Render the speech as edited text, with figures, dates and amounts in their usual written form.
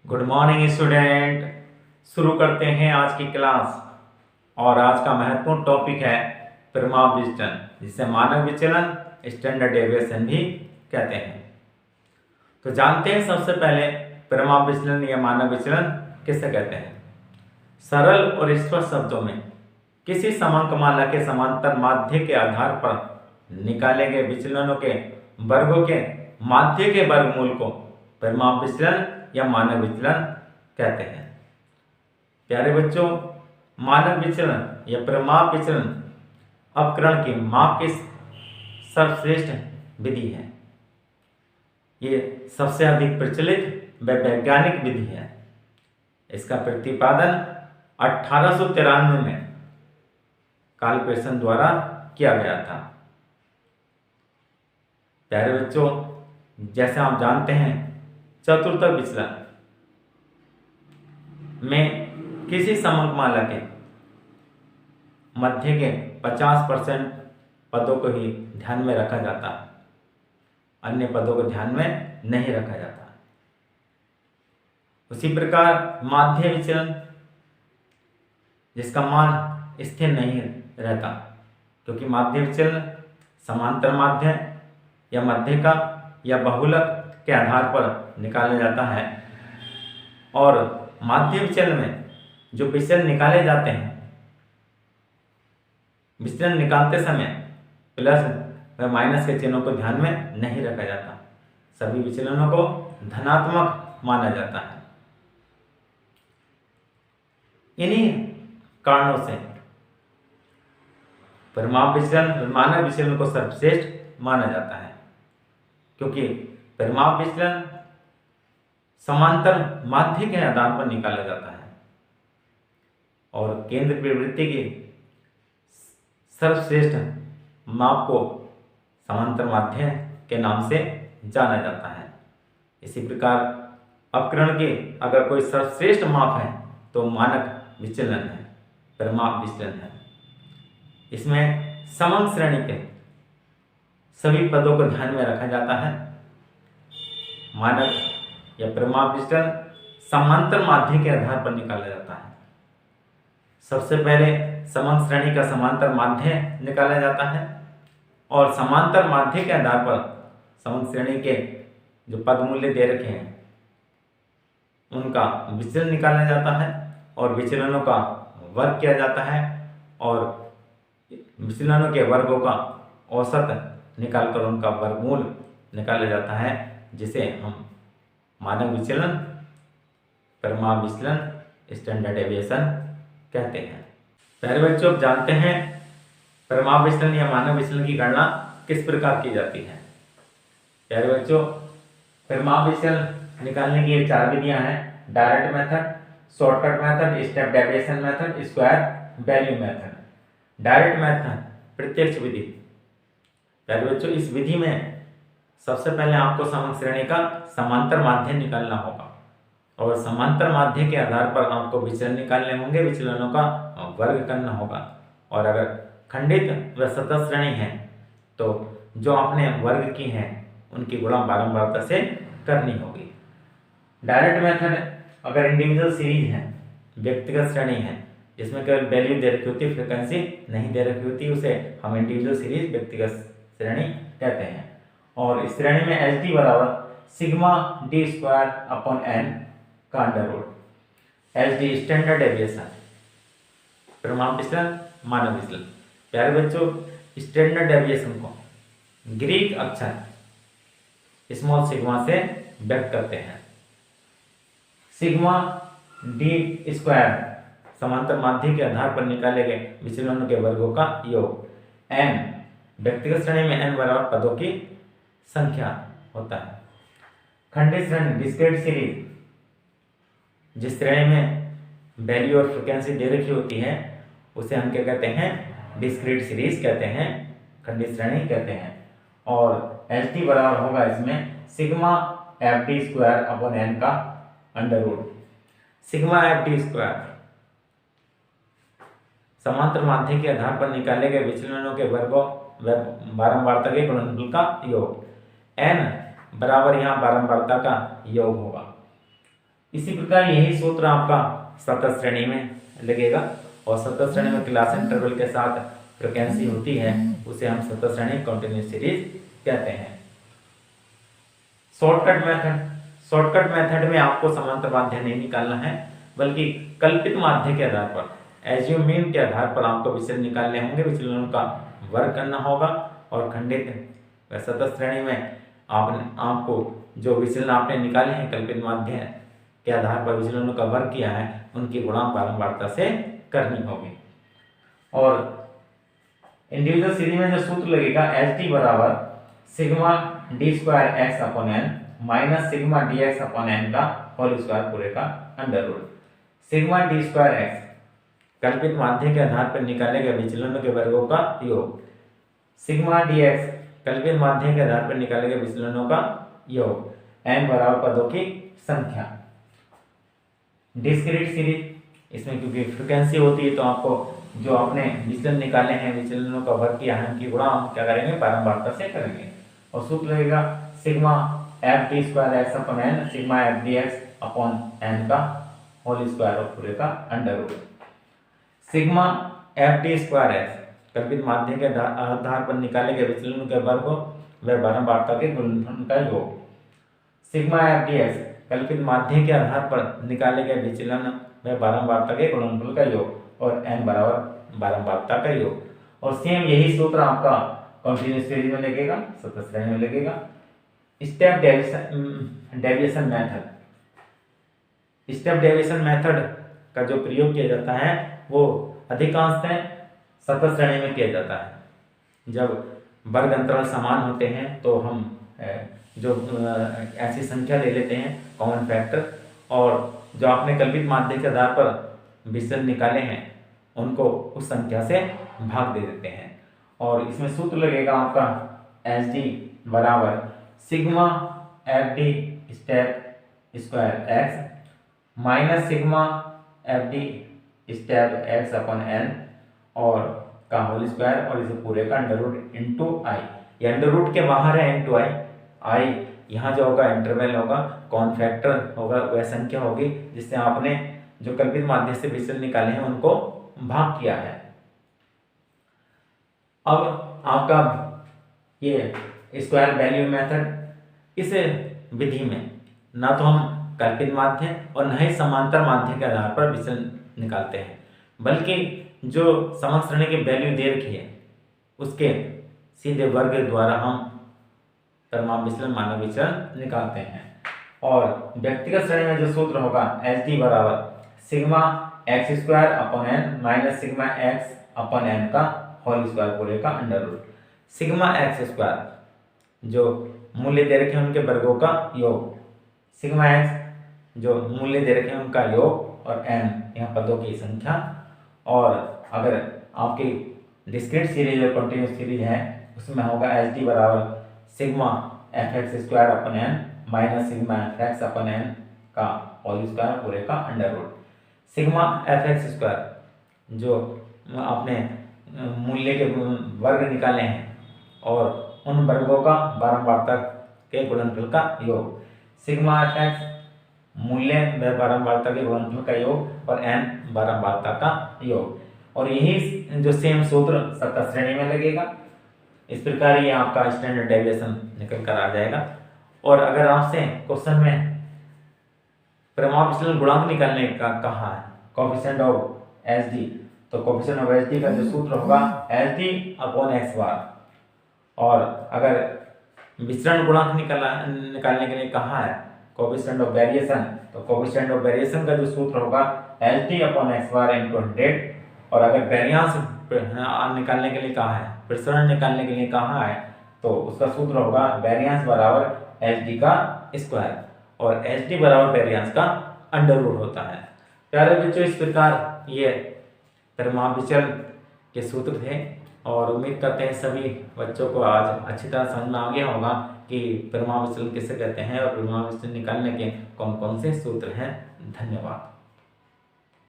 Good morning student. शुरू करते हैं आज की क्लास। और आज का महत्वपूर्ण टॉपिक है परिमाप विचलन, जिसे मानक विचलन स्टैंडर्ड डेविएशन भी कहते हैं। तो जानते हैं सबसे पहले परिमाप विचलन या मानक विचलन किसे कहते हैं। सरल और स्पष्ट शब्दों में किसी समांकमाला के समांतर माध्य के आधार पर निकाले गए विचलनों के वर्गों के माध्य के वर्गमूल को परिमाप विचलन या मानक विचलन कहते हैं। प्यारे बच्चों, मानक विचलन या परिमाप विचलन अपकरण की माप की सर्वश्रेष्ठ विधि है। ये सबसे अधिक प्रचलित व वैज्ञानिक विधि है। इसका प्रतिपादन 1893 में कार्ल पेयरसन द्वारा किया गया था। प्यारे बच्चों, जैसे आप जानते हैं, चतुर्थक विचलन में किसी समांकमाला के मध्य के 50% पदों को ही ध्यान में रखा जाता है, अन्य पदों को ध्यान में नहीं रखा जाता। उसी प्रकार माध्य विचलन, जिसका मान स्थिर नहीं रहता, क्योंकि माध्य विचलन समांतर माध्य या मध्य का या बहुलक के आधार पर निकाला जाता है। और माध्य विचलन में जो विचलन निकाले जाते हैं, विचलन निकालते समय प्लस व माइनस के चिन्हों को ध्यान में नहीं रखा जाता। सभी विचलनों को धनात्मक माना जाता है। इन्हीं कारणों से परिमाप विचलन मानक विचलन को सर्वश्रेष्ठ माना जाता है, क्योंकि परिमाप विचलन समांतर माध्य के आधार पर निकाला जाता है और केंद्र प्रवृत्ति की सर्वश्रेष्ठ माप को समांतर माध्य के नाम से जाना जाता है। इसी प्रकार अपकरण की अगर कोई सर्वश्रेष्ठ माप है तो मानक विचलन है, परिमाप विचलन है। इसमें समंग श्रेणी के सभी पदों को ध्यान में रखा जाता है। मानक या परिमाप विचलन समांतर माध्य के आधार पर निकाला जाता है। सबसे पहले समंग श्रेणी का समांतर माध्य निकाला जाता है और समांतर माध्य के आधार पर समंग श्रेणी के जो पद मूल्य दे रखे हैं उनका विचलन निकाला जाता है और विचलनों का वर्ग किया जाता है और विचलनों के वर्गों का औसत निकालकर उनका वर्गमूल निकाला जाता है, जिसे हम मानक विचलन, परिमाप विचलन, स्टैंडर्ड डेविएशन कहते हैं। प्यारे बच्चों, आप जानते हैं परिमाप विचलन या मानक विचलन की गणना किस प्रकार की जाती है। प्यारे बच्चों, परिमाप विचलन निकालने की 4 विधियां हैं: direct method, shortcut method, step deviation method, square value method. Direct method प्रत्यक्ष विधि। प्यारे बच्चों, इस विधि में सबसे पहले आपको समंग श्रेणी का समांतर माध्य निकालना होगा और समांतर माध्य के आधार पर आपको विचलन निकालने होंगे, विचलनों का वर्ग करना होगा। और अगर खंडित व सतत श्रेणी है तो जो आपने वर्ग की हैं उनकी गुणा बारंबारता से करनी होगी। डायरेक्ट मेथड अगर इंडिविजुअल सीरीज है, व्यक्तिगत श्रेणी है, जिसमें केवल वैल्यू दे रखी होती है, फ्रिक्वेंसी नहीं दे रखी होती, उसे हम इंडिविजुअल सीरीज व्यक्तिगत श्रेणी कहते हैं। और इस श्रेणी में एच डी बराबर sigma D square upon N का under root. H D standard deviation, परिमाप विचलन, मानक विचलन। प्यारे बच्चों, स्टैंडर्ड डेविएशन को ग्रीक अक्षर स्मॉल सिग्मा से व्यक्त करते हैं। सिग्मा डी स्क्वायर समांतर माध्य के आधार पर निकाले गए विचलनों के वर्गों का योग। एन व्यक्तिगत श्रेणी में एन बराबर पदों की संख्या होता है। खंडित श्रेणी डिस्क्रीट सीरीज, जिस श्रेणी में वैल्यू और फ्रिक्वेंसी दे रखी होती है उसे हम क्या कहते हैं? डिस्क्रीट सीरीज कहते हैं, खंडित श्रेणी कहते हैं। और एच डी बराबर होगा इसमें sigma F D square upon N का under root. Sigma F D square समांतर माध्य के आधार पर निकाले गए विचलनों के वर्गों व बारंबारता के गुणनफल का योग। एन बराबर यहाँ बारंबारता का योग होगा। इसी प्रकार यही सूत्र आपका सतत श्रेणी में लगेगा, और सतत श्रेणी में क्लास इंटरवल के साथ फ्रीक्वेंसी होती है, उसे हम सतत श्रेणी कंटिन्यूस सीरीज कहते हैं। शॉर्टकट मेथड में आपको समांतर माध्य नहीं निकालना है, बल्कि कल्पित माध्य के आधार पर, एज्यूम मीन के आधार पर आपको विचलन निकालने होंगे, विचलनों का वर्ग करना होगा, और खंडित सतत श्रेणी में आपको जो विचलन आपने निकाले हैं कल्पित माध्य के आधार पर विचलनों का वर्ग किया है, उनकी गुणांक बारंबारता से करनी होगी। और इंडिविजुअल सीरीज में जो सूत्र लगेगा एच टी बराबर sigma D square x upon N minus sigma D x upon N का होल स्क्वायर पूरे का under root. Sigma D square x कल्पित माध्य के आधार पर निकाले गए विचलनों के वर्गों का योग, सिग्मा डी एक्स कल्पित माध्य के आधार पर निकाले गए विचलनों का योग, एन बराबर पदों की संख्या। डिस्क्रीट सीरीज, इसमें क्योंकि फ्रीक्वेंसी होती है तो आपको जो आपने विचलन निकाले हैं, विचलनों का वर्ग किया है, उनकी गुणा हम क्या करेंगे, बारंबारता से करेंगे। और सूत्र लगेगा sigma F D square x upon N sigma F D x upon N का होल स्क्वायर और पूरे का under root. Sigma F D square x कल्पित माध्य के आधार पर निकाले गए विचलनों के वर्ग व बारंबारता के गुणनफल का योग। सिग्मा एफ डी एक्स कल्पित माध्य के आधार पर निकाले गए विचलन व बारंबारता के गुणनफल का योग, और n बराबर बारंबारता का योग। और सेम यही सूत्र आपका कंटिन्यूस सीरीज में लगेगा, सतत श्रेणी में लगेगा। स्टेप डेविएशन मेथड का जो प्रयोग किया जाता है वो अधिकांशतः सतत श्रेणी में किया जाता है। जब वर्ग अंतराल समान होते हैं तो हम जो ऐसी संख्या ले लेते हैं कॉमन फैक्टर, और जो आपने कल्पित माध्य के आधार पर विचलन निकाले हैं उनको उस संख्या से भाग दे देते हैं। और इसमें सूत्र लगेगा आपका एच डी बराबर sigma F D step square x minus sigma F D step x upon N और का होल स्क्वायर, और इसे पूरे का अंडर रूट इंटू आई। ये अंडर रूट के बाहर है इंटू आई, आई यहाँ जो होगा इंटरवल होगा, कॉमन फैक्टर होगा, वह संख्या होगी जिससे आपने जो कल्पित माध्य से विचलन निकाले हैं उनको भाग किया है। अब आपका ये स्क्वायर वैल्यू मेथड, इस विधि में ना तो हम कल्पित माध्य और न ही समांतर माध्य के आधार पर विचलन निकालते हैं, बल्कि जो समग्र श्रेणी की वैल्यू दे रखी है उसके सीधे वर्ग द्वारा हम परिमाप विचलन मानक विचलन निकालते हैं। और व्यक्तिगत श्रेणी में जो सूत्र होगा एच डी बराबर sigma x square upon N minus sigma x upon N का होल स्क्वायर पूरे का under root. Sigma x square जो मूल्य दे रखे हैं उनके वर्गों का योग, सिग्मा एक्स जो मूल्य दे रखे हैं उनका योग, और एन यहाँ पदों की संख्या। और अगर आपकी डिस्क्रीट सीरीज और कंटिन्यूस सीरीज है उसमें होगा एच डी बराबर sigma F x square upon N minus sigma F x upon N का होल स्क्वायर पूरे का under root. Sigma F x square जो आपने मूल्य के वर्ग निकाले हैं और उन वर्गों का बारंबारता के गुणनफल का योग, सिग्मा एफ एक्स मूल्य व बारंबारता के गुणनफल का योग और एन बारंबारता का योग। और यही जो सेम सूत्र सतत श्रेणी में लगेगा। इस प्रकार ये आपका स्टैंडर्ड डेविएशन निकल कर आ जाएगा। और अगर आपसे क्वेश्चन में परिमाप विचलन गुणांक निकालने का कहा है, कोएफिशिएंट ऑफ एच डी, तो कोएफिशिएंट ऑफ एच डी का जो सूत्र होगा एच डी अपॉन एक्स बार। और अगर विचलन गुणांक निकालने के लिए कहा है कोएफिशिएंट ऑफ वेरिएशन, तो कोएफिशिएंट ऑफ वेरिएशन का जो सूत्र होगा H D upon x bar into 100। और अगर वेरिएंस निकालने के लिए कहा है, प्रसरण निकालने के लिए कहा है, तो उसका सूत्र होगा वेरिएंस बराबर एच डी का स्क्वायर, और एच डी बराबर वेरिएंस का अंडर रूट होता है। प्यारे बच्चों, इस प्रकार ये परिमाप विचलन के सूत्र थे, और उम्मीद करते हैं सभी बच्चों को आज अच्छी तरह समझ में आ गया होगा कि परिमाप विचलन किसे कहते हैं और परिमाप विचलन निकालने के कौन कौन से सूत्र हैं। धन्यवाद।